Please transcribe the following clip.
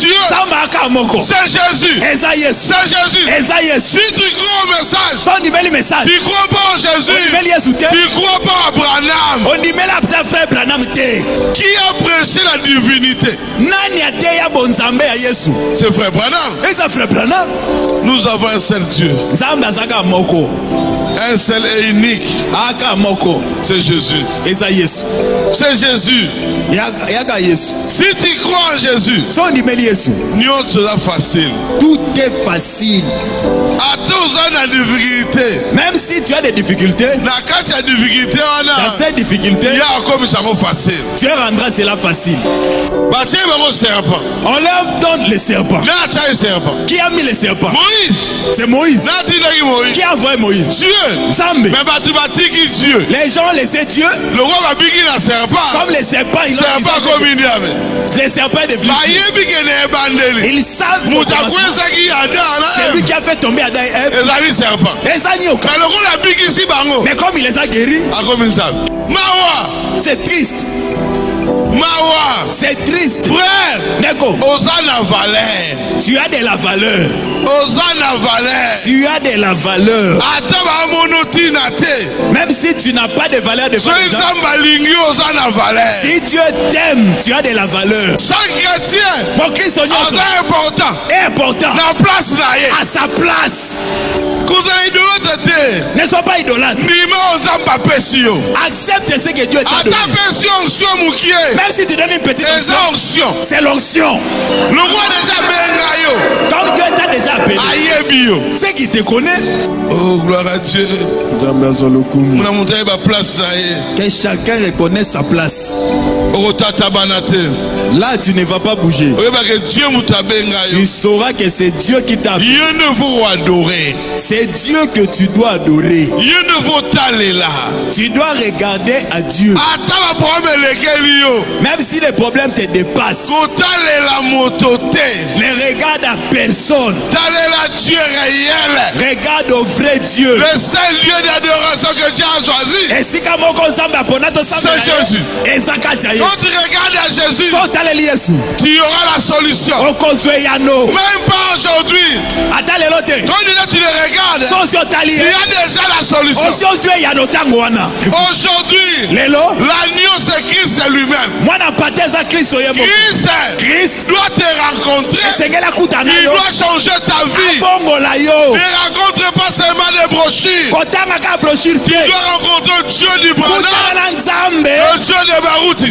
Dieu. C'est Jésus. C'est Jésus. Si tu crois au message, tu crois pas en Jésus, tu crois pas à Branham. Qui a prêché la divinité? C'est frère Branham. Nous avons un seul Dieu. Un seul et unique. C'est Jésus. C'est Jésus. Si tu crois en Jésus, c'est facile. Tout est facile. Même si tu as des difficultés, dans ces difficultés, tu rendras cela facile. On leur donne le serpent. Qui a mis le serpent? C'est Moïse. Qui a envoyé Moïse? Dieu. Les gens laissaient Dieu. Comme les serpents, ils ont les serpents est devenu. Ils savent. C'est lui qui a fait tomber Adam et Ève. Mais comme il les a guéris, c'est triste. C'est triste. Frère, Neko, tu as de la valeur. Tu as de la valeur. Même si tu n'as pas de valeur devant les gens, si Dieu t'aime, tu as de la valeur. Chaque chrétien Mon Christ est important. À sa place. Ne sois pas idolâtre. Accepte ce que Dieu t'a donné. Même si tu donnes une petite onction, c'est l'onction. Comme Dieu t'a déjà appelé, c'est qui te connaît. Oh, gloire à Dieu. Que chacun reconnaisse sa place. Là, tu ne vas pas bouger. Tu sauras que c'est Dieu qui t'a appelé. C'est Dieu que tu dois adorer. Tu dois regarder à Dieu. Même si les problèmes te dépassent, ne regarde à personne. Regarde au vrai Dieu. Le seul lieu d'adoration que Dieu a choisi, c'est Jésus. Quand tu regardes à Jésus, tu auras la solution. Même pas aujourd'hui. Quand tu le regardes, il y a déjà la solution. Aujourd'hui, l'agneau c'est Christ lui-même. Christ doit te rencontrer. Il doit changer ta vie. Ne rencontre pas seulement des brochures. Tu dois rencontrer Dieu du Branham, le Dieu de Baruti.